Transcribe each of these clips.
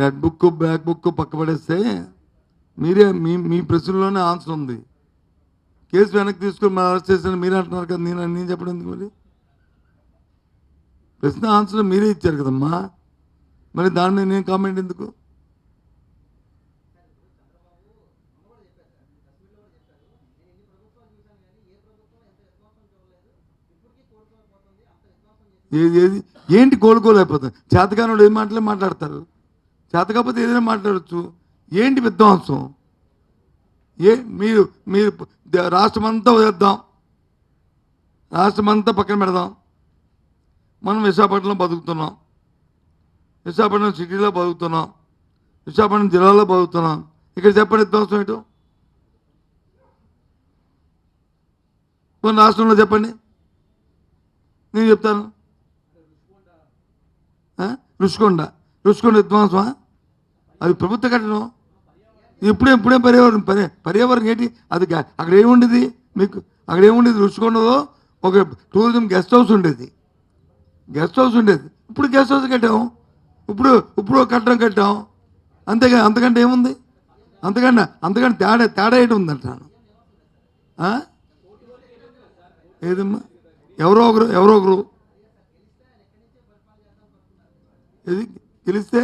Red book black book పక్క పడేస్తే మీరే మీ ప్రశ్నలోనే ఆన్సర్ ఉంది. కేసు వెనక్కి తీసుకొని మరి అరెస్ట్ చేశాను మీరే అంటున్నారు కదా, నేను చెప్పడం ఎందుకు? మరి ప్రశ్న ఆన్సర్ మీరే ఇచ్చారు కదమ్మా, మరి దాని మీద నేను కామెంట్ ఎందుకు? ఏది ఏంటి కోలుకోలేకపోతుంది? చేతకానుడు ఏం మాట్లాడతారు, చేత కాకపోతే ఏదైనా మాట్లాడచ్చు. ఏంటి విధ్వంసం? మీరు మీరు రాష్ట్రమంతా వదిలేద్దాం, రాష్ట్రమంతా పక్కన పెడదాం. మనం విశాఖపట్నంలో బతుకుతున్నాం, విశాఖపట్నం సిటీలో బతుకుతున్నాం, విశాఖపట్నం జిల్లాలో బతుకుతున్నాం. ఇక్కడ చెప్పండి విధ్వంసం ఏంటో? కొన్ని రాష్ట్రంలో చెప్పండి, నేను చెప్తాను. రుషికొండ విధ్వంసమా? అది ప్రభుత్వ కట్టడం. ఇప్పుడే పర్యావరణం ఏంటి? అది అక్కడ ఏముండేది మీకు? అక్కడ ఏముండేది? రుషికొండలో ఒక టూరిజం గెస్ట్ హౌస్ ఉండేది. ఇప్పుడు గెస్ట్ హౌస్ కట్టాం, ఇప్పుడు కట్టాం. అంతేగా, అంతకంటే ఏముంది? అంతకంటే తేడా ఏంటి ఉందంటాను. ఏదమ్మా? ఎవరో ఒకరు ఏది గెలిస్తే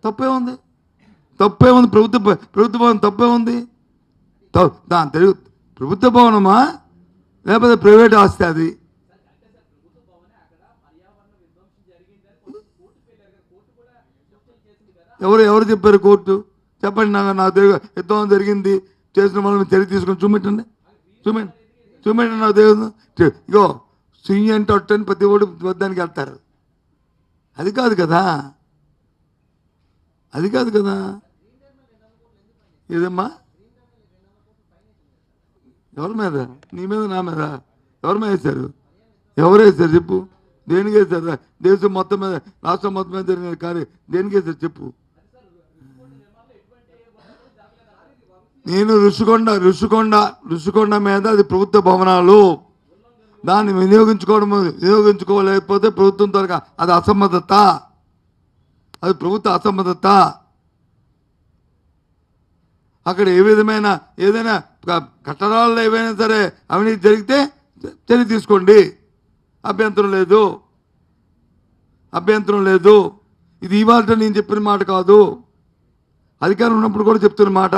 తప్పే ఉంది? ప్రభుత్వ భవనం తప్పే ఉంది? ప్రభుత్వ భవనమా లేకపోతే ప్రైవేట్ ఆస్తి? అది ఎవరు చెప్పారు? కోర్టు చెప్పండి. నాకు యుద్ధం జరిగింది, చేసిన వాళ్ళని చర్య తీసుకొని చూపెట్టండి. నాకు తెలియదు. ఇగో సుయ్యి అంటే ఒట్టని ప్రతి ఓడి వద్దానికి వెళ్తారు. అది కాదు కదా. ఏదమ్మా? ఎవరి మీద? నీ మీద, నా మీద? ఎవరి మీద వేశారు? ఎవరు వేశారు చెప్పు? దేనికి వేశారు? దేశం మొత్తం మీద, రాష్ట్రం మొత్తం మీద జరిగిన కార్యం దేనికి వేశారు చెప్పు? నేను రుషికొండ మీద అది ప్రభుత్వ భవనాలు, దాన్ని వినియోగించుకోలేకపోతే ప్రభుత్వం త్వరగా అది అసమ్మతత, అది ప్రభుత్వ అసమ్మతత. అక్కడ ఏదైనా కట్టడాల్లో ఏవైనా సరే అవినీతి జరిగితే చర్య తీసుకోండి, అభ్యంతరం లేదు. ఇది ఇవాళ నేను చెప్పిన మాట కాదు, అధికారం ఉన్నప్పుడు కూడా చెప్తున్న మాట.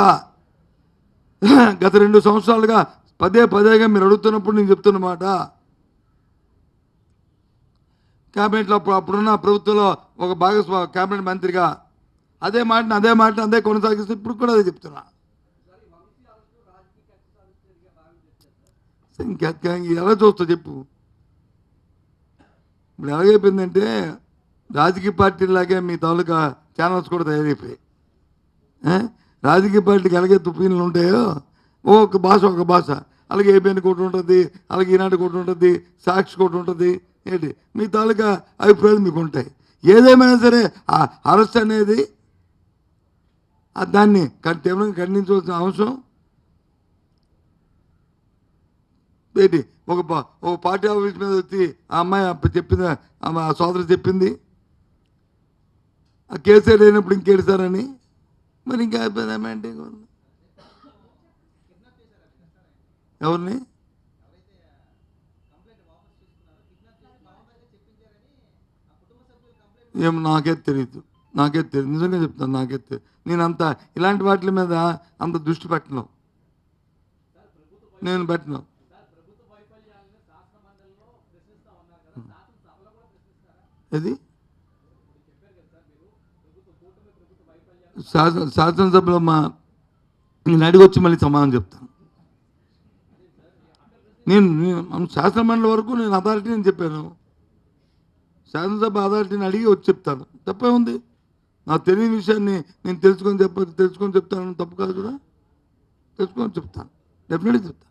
గత 2 సంవత్సరాలుగా పదేగా మీరు అడుగుతున్నప్పుడు నేను చెప్తున్న మాట. క్యాబినెట్లో అప్పుడున్న ప్రభుత్వంలో ఒక క్యాబినెట్ మంత్రిగా అదే మాటని కొనసాగిస్తూ ఇప్పుడు కూడా అదే చెప్తున్నా. ఎలా చూస్తా చెప్పు? ఇప్పుడు ఎలాగైపోయిందంటే రాజకీయ పార్టీలాగే మీ తాలూకా ఛానల్స్ కూడా తయారైపోయాయి. రాజకీయ పార్టీకి ఎలాగే తుప్పీలు ఉంటాయో ఒక భాష, అలాగే ఏబిఎన్ కోటి ఉంటుంది, అలాగే ఈనాడు కోటి ఉంటుంది, సాక్షి కోటి ఉంటుంది. ఏంటి మీ తాలూకా అభిప్రాయాలు మీకు ఉంటాయి. ఏదేమైనా సరే ఆ అరెస్ట్ అనేది దాన్ని తీవ్రంగా ఖండించవలసిన అవసరం ఏంటి? ఒక పార్టీ ఆఫీస్ మీద వచ్చి ఆ అమ్మాయి చెప్పింది, ఆ సోదరి చెప్పింది ఆ కేసే లేనప్పుడు ఇంకేడుస్తారని. మరి ఇంకా అయిపోయిందేమంటే ఎవరిని? ఏమో నాకే తెలియదు, నిజంగా చెప్తాను, నాకే తెలియదు. నేను ఇలాంటి వాటి మీద అంత దృష్టి పెట్టను. అది శాసనసభలో నేను అడిగొచ్చి మళ్ళీ సమాధానం చెప్తాను. నేను శాసనమండలి వరకు నేను అథారిటీ అని చెప్పాను. శాసనసభ అథారిటీని అడిగి వచ్చి చెప్తాను. తప్పే ఉంది? నాకు తెలియని విషయాన్ని నేను తెలుసుకొని చెప్తాను, తప్పు కాదు కదా. తెలుసుకొని చెప్తాను, డెఫినెట్గా చెప్తాను.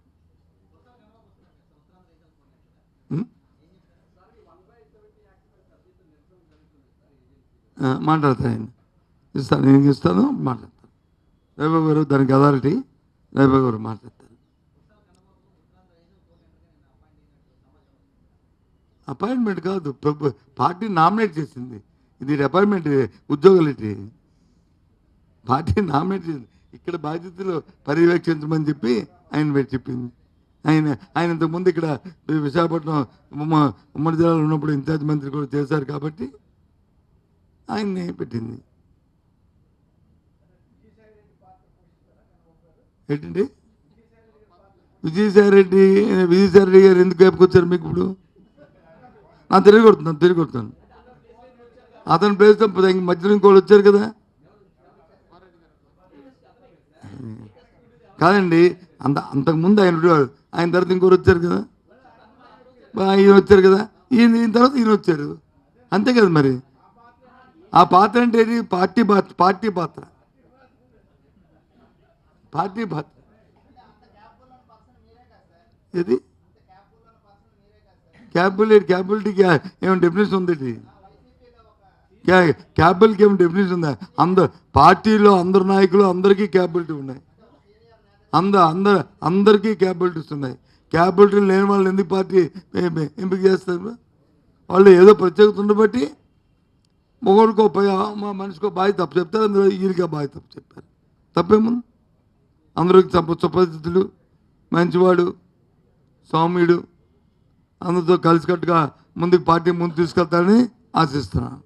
మాట్లాడతాను, ఇస్తాను మాట్లాడతాను. రేపు గారు దానికి అథారిటీ, రేపు గారు మాట్లాడతారు. అపాయింట్మెంట్ కాదు, పార్టీ నామినేట్ చేసింది. ఇది డిపార్ట్మెంట్ ఉద్యోగులు ఇటు పార్టీ నామినేట్ ఇక్కడ బాధ్యతలు పర్యవేక్షించమని చెప్పి ఆయన పెట్టి చెప్పింది. ఆయన ఇంతకుముందు ఇక్కడ విశాఖపట్నం ఉమ్మడి జిల్లాలో ఉన్నప్పుడు ఇన్ఛార్జ్ మంత్రి కూడా చేశారు కాబట్టి ఆయన్ని పెట్టింది. ఏంటండి విజయసాయిరెడ్డి గారు ఎందుకు వేపుకొచ్చారు మీకు? ఇప్పుడు నా తిరిగి కొడుతున్నాను. అతని ప్లేస్ మధ్యలో ఇంకోళ్ళు వచ్చారు కదా. కాదండి, అంతకుముందు ఆయన తర్వాత ఇంకోరు వచ్చారు కదా, ఈయన వచ్చారు కదా, ఈయన తర్వాత ఈయన వచ్చారు, అంతే కదా. మరి ఆ పాత్ర అంటే ఏది? పార్టీ పాత్ర. ఏది క్యాబిలిటీకి ఏమైనా డెఫినేషన్ ఉందండి? క్యాబిలిటీకి ఏమైనా డెఫినేషన్ ఉందా? పార్టీలో అందరు నాయకులు అందరికీ క్యాబిలిటీ ఉన్నాయి. అందరికీ క్యాబిలిటీస్ ఉన్నాయి. క్యాబిలిటీ లేని వాళ్ళు ఎందుకు పార్టీ ఎంపిక చేస్తారు? వాళ్ళు ఏదో ప్రత్యేకత ఉండబట్టి ఒకరికో మనిషికో బాధ్యత తప్పు చెప్తారు, అందులో ఈయనగా బాధ్యత తప్పు చెప్పారు. తప్పేముంది? అందరికి సుపరిచితులు, మంచివాడు, సౌమ్యుడు, అందరితో కలిసికట్టుగా పార్టీ ముందు తీసుకెళ్తాడని ఆశిస్తున్నాను.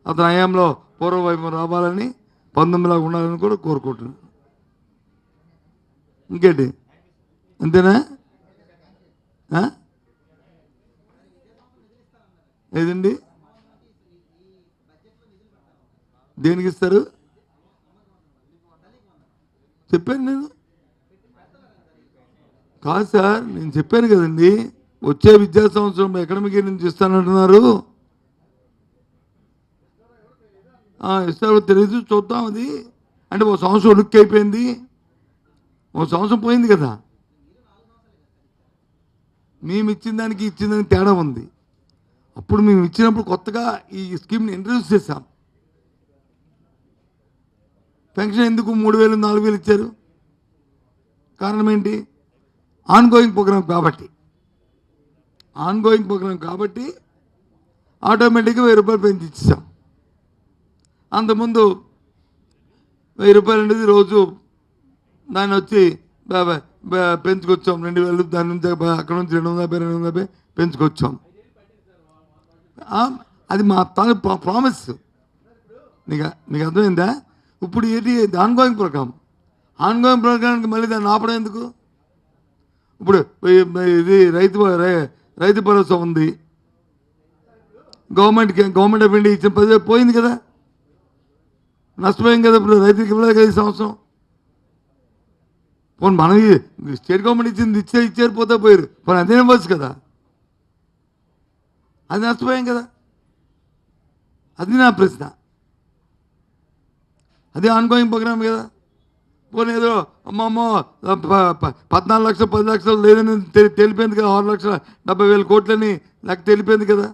అతని హయాంలో పూర్వవైభవం రావాలని 19 ఉండాలని కూడా కోరుకుంటున్నాను. ఇంకేంటి, అంతేనా? ఏదండి, దేనికి ఇస్తారు చెప్పాను నేను? కాదు సార్, నేను చెప్పాను కదండి, వచ్చే విద్యా సంవత్సరం అకాడమిక్ ఇయర్ నుంచి ఇస్తానంటున్నారు. ఇస్తారో తెలియదు, చూద్దాం. అది అంటే ఒక సంవత్సరం ఉడుక్కి అయిపోయింది, ఒక సంవత్సరం పోయింది కదా. మేము ఇచ్చిన దానికి తేడా ఉంది. అప్పుడు మేము ఇచ్చినప్పుడు కొత్తగా ఈ స్కీమ్ని ఇంట్రడ్యూస్ చేశాం. పెన్షన్ ఎందుకు 3000 4000 ఇచ్చారు? కారణం ఏంటి? ఆన్గోయింగ్ ప్రోగ్రామ్ కాబట్టి ఆటోమేటిక్గా 1000 రూపాయలు పెంచి ఇచ్చాం. అంతకుముందు 1000 రూపాయలు అనేది రోజు దాన్ని వచ్చి పెంచుకొచ్చాం 2000. దాని నుంచి అక్కడ నుంచి 250 పెంచుకొచ్చాం. అది మా తన ప్రామిస్. నీకు అర్థమైందా? ఇప్పుడు ఏంటి? ఆన్గోయింగ్ ప్రోగ్రామ్కి మళ్ళీ దాన్ని ఆపడం ఎందుకు? ఇప్పుడు ఇది రైతు భరోసా ఉంది, గవర్నమెంట్ ఆఫ్ ఇండియా ఇచ్చిన 10,000 పోయింది కదా, నష్టపోయింది కదా. ఇప్పుడు రైతుకి ఇవ్వలేదు కదా ఈ సంవత్సరం. పోనీ మనం స్టేట్ గవర్నమెంట్ ఇచ్చింది ఇచ్చారు, పోతే పోయారు, పోనీ అదే ఇవ్వచ్చు కదా. అది నష్టపోయాం కదా. అది నా ప్రశ్న. అదే ఆన్గోయింగ్ ప్రోగ్రామ్ కదా. పోనీ ఏదో అమ్మమ్మ 14 లక్షలు 10 లక్షలు లేదని తెలిపింది కదా. 6,70,000 కోట్లని నాకు తెలిపింది కదా.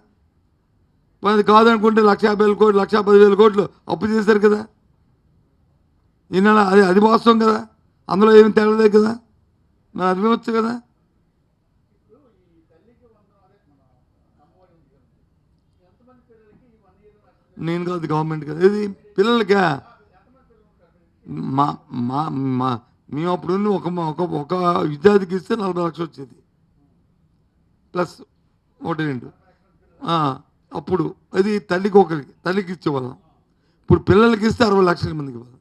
అది కాదనుకుంటే 1,50,000 కోట్లు 1,10,000 కోట్లు అప్పు చేశారు కదా. ఈనాడు అది వాస్తవం కదా, అందులో ఏమి తేలలేదు కదా, మరి అది ఇవ్వచ్చు కదా. నేను కాదు, గవర్నమెంట్ కదా. ఇది పిల్లలకా? మేము అప్పుడు ఒక విద్యార్థికి ఇస్తే 40 లక్షలు వచ్చేది, ప్లస్ 1-2. అప్పుడు అది తల్లికి ఇచ్చేవాళ్ళం. ఇప్పుడు పిల్లలకి ఇస్తే 60 లక్షల మందికి ఇవ్వాలి.